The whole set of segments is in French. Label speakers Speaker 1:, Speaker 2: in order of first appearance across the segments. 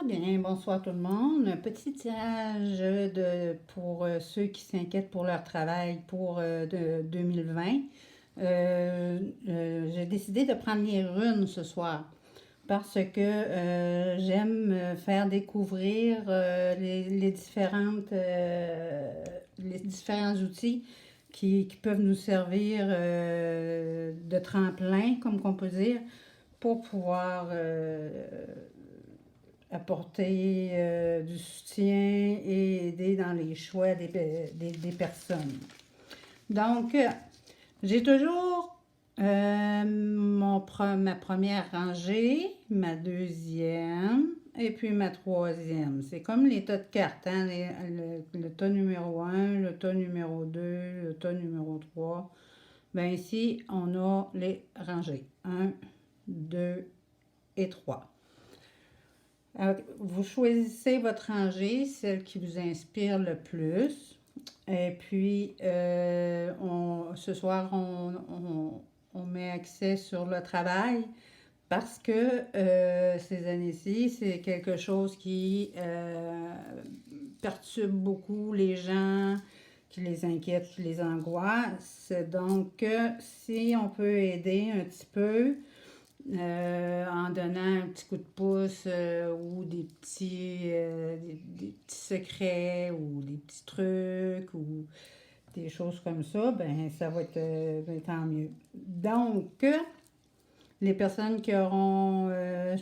Speaker 1: Bien, bonsoir tout le monde. Un petit tirage pour ceux qui s'inquiètent pour leur travail pour 2020. J'ai décidé de prendre les runes ce soir parce que j'aime faire découvrir les différents outils qui peuvent nous servir de tremplin, comme qu'on peut dire, pour pouvoir apporter du soutien et aider dans les choix des personnes. Donc, j'ai toujours ma première rangée, ma deuxième et puis ma troisième. C'est comme les tas de cartes, hein? Le tas numéro 1, le tas numéro 2, le tas numéro 3. Bien ici, on a les rangées. 1, 2 et 3. Vous choisissez votre rangée, celle qui vous inspire le plus. Et puis, ce soir, on met accès sur le travail parce que ces années-ci, c'est quelque chose qui perturbe beaucoup les gens, qui les inquiète, qui les angoisse. Donc, si on peut aider un petit peu, en donnant un petit coup de pouce ou des petits secrets ou des petits trucs ou des choses comme ça, ben ça va être ben, tant mieux. Donc, les personnes qui auront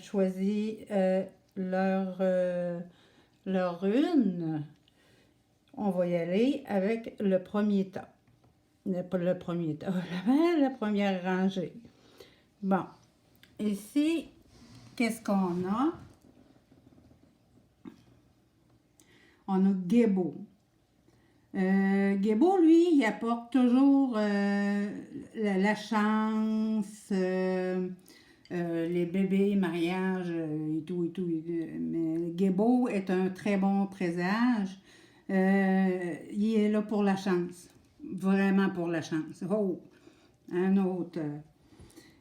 Speaker 1: choisi leur rune, on va y aller avec le premier tas. Le premier tas, la première rangée. Bon. Ici, qu'est-ce qu'on a? On a Gébo. Gébo, lui, il apporte toujours la chance, les bébés, mariage et tout et tout. Mais Gébo est un très bon présage. Il est là pour la chance. Vraiment pour la chance. Oh, un autre.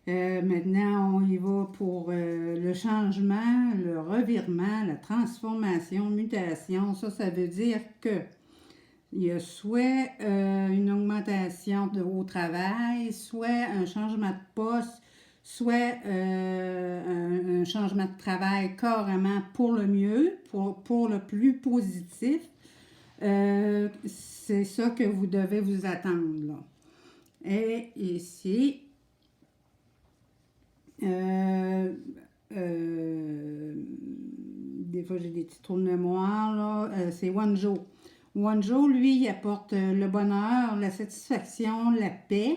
Speaker 1: Maintenant, on y va pour le changement, le revirement, la transformation, mutation. Ça veut dire que il y a soit une augmentation au travail, soit un changement de poste, soit un changement de travail carrément pour le mieux, pour le plus positif. C'est ça que vous devez vous attendre, là. Et ici, des fois j'ai des petits trous de mémoire, là. C'est Wanjo. Wanjo, lui, il apporte le bonheur, la satisfaction, la paix.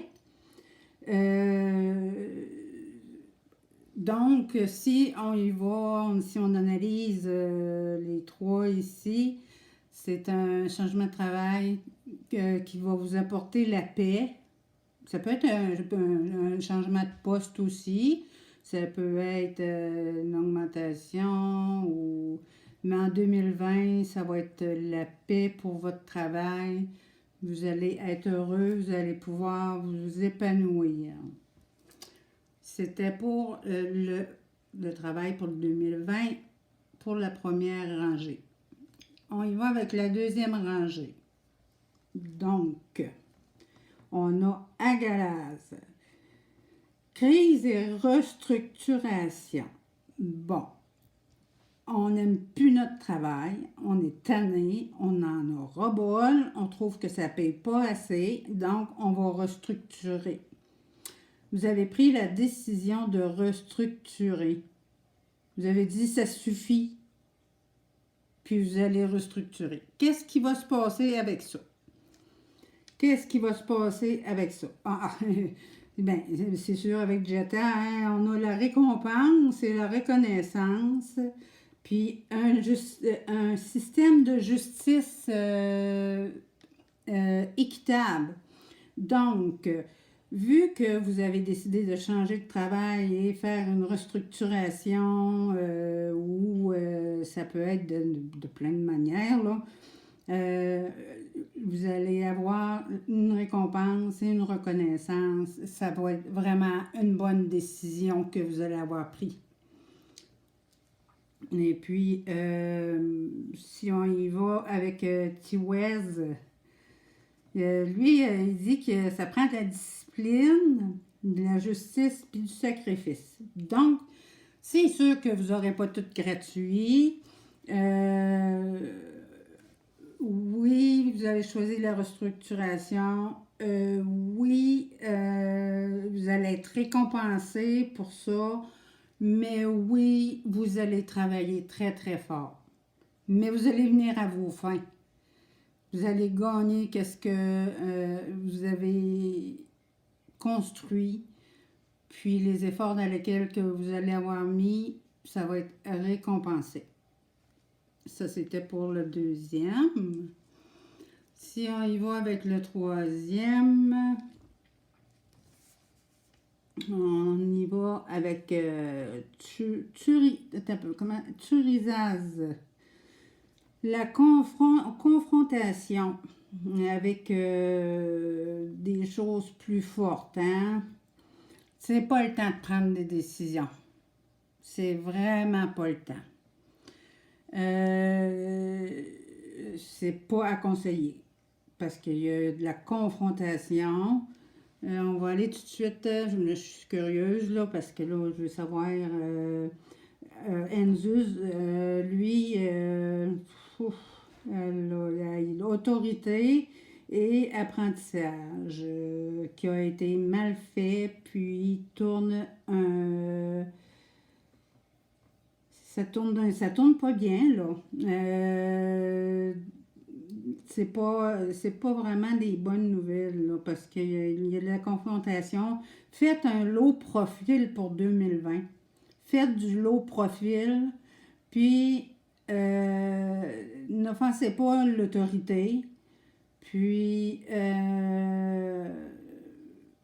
Speaker 1: Donc, si on y va, si on analyse les trois ici, c'est un changement de travail qui va vous apporter la paix. Ça peut être un changement de poste aussi. Ça peut être une augmentation mais en 2020, ça va être la paix pour votre travail. Vous allez être heureux, vous allez pouvoir vous épanouir. C'était pour le travail pour le 2020, pour la première rangée. On y va avec la deuxième rangée. Donc, on a Agalaz. Crise et restructuration. Bon, on n'aime plus notre travail, on est tanné, on en a ras-bol, on trouve que ça ne paye pas assez, donc on va restructurer. Vous avez pris la décision de restructurer. Vous avez dit ça suffit, puis vous allez restructurer. Qu'est-ce qui va se passer avec ça? Qu'est-ce qui va se passer avec ça? Bien, c'est sûr, avec Jetta, hein, on a la récompense et la reconnaissance, puis un système de justice équitable. Donc, vu que vous avez décidé de changer de travail et faire une restructuration, ou ça peut être de plein de manières, là, vous allez avoir une récompense et une reconnaissance. Ça va être vraiment une bonne décision que vous allez avoir prise. Et puis, si on y va avec Tiwez, lui, il dit que ça prend de la discipline, de la justice puis du sacrifice. Donc, c'est sûr que vous n'aurez pas tout gratuit. Oui, vous allez choisir la restructuration. Oui, vous allez être récompensé pour ça. Mais oui, vous allez travailler très, très fort. Mais vous allez venir à vos fins. Vous allez gagner qu'est-ce que vous avez construit. Puis les efforts dans lesquels que vous allez avoir mis, ça va être récompensé. Ça, c'était pour le deuxième. Si on y va avec le troisième, on y va avec Turizaz. La confrontation avec des choses plus fortes. Hein? C'est pas le temps de prendre des décisions. C'est vraiment pas le temps. C'est pas à conseiller parce qu'il y a de la confrontation. On va aller tout de suite, je suis curieuse là parce que là je veux savoir Enzus, lui, il a autorité et apprentissage qui a été mal fait, puis tourne ça tourne pas bien là. C'est pas vraiment des bonnes nouvelles là, parce qu'il y a de la confrontation. Faites un low profil pour 2020. Faites du low profil, puis n'offensez pas l'autorité, puis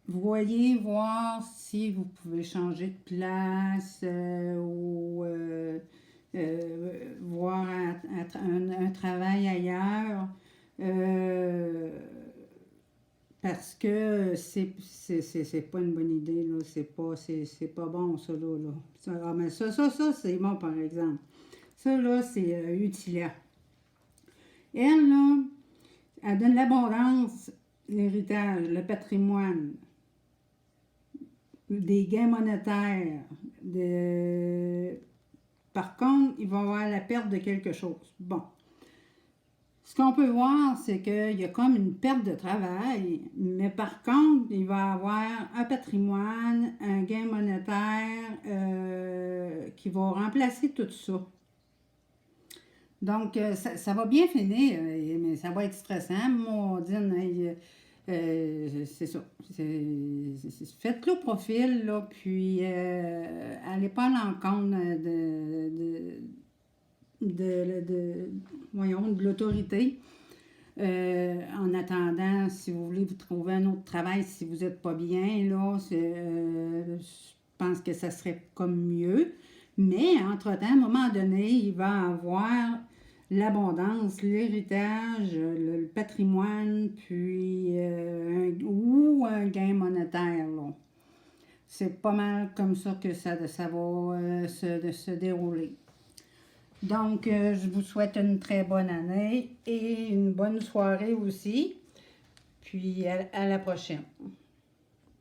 Speaker 1: voyez voir si vous pouvez changer de place ou voir un travail ailleurs. Parce que c'est pas une bonne idée, là. C'est pas bon, ça, là. Mais ça, c'est bon, par exemple. Ça, là, c'est Utilia. Elle, là, elle donne l'abondance, l'héritage, le patrimoine, des gains monétaires. Par contre, il va y avoir la perte de quelque chose. Bon. Ce qu'on peut voir, c'est qu'il y a comme une perte de travail, mais par contre, il va y avoir un patrimoine, un gain monétaire qui va remplacer tout ça. Donc, ça va bien finir, mais ça va être stressant. Maudine, c'est ça. Faites-le au profil, là, puis allez pas à l'encontre de l'autorité. En attendant, si vous voulez vous trouver un autre travail, si vous n'êtes pas bien, là, je pense que ça serait comme mieux. Mais, entre-temps, à un moment donné, il va avoir l'abondance, l'héritage, le patrimoine, puis ou un gain monétaire, là. C'est pas mal comme ça que ça va se dérouler. Donc, je vous souhaite une très bonne année et une bonne soirée aussi. Puis, à la prochaine.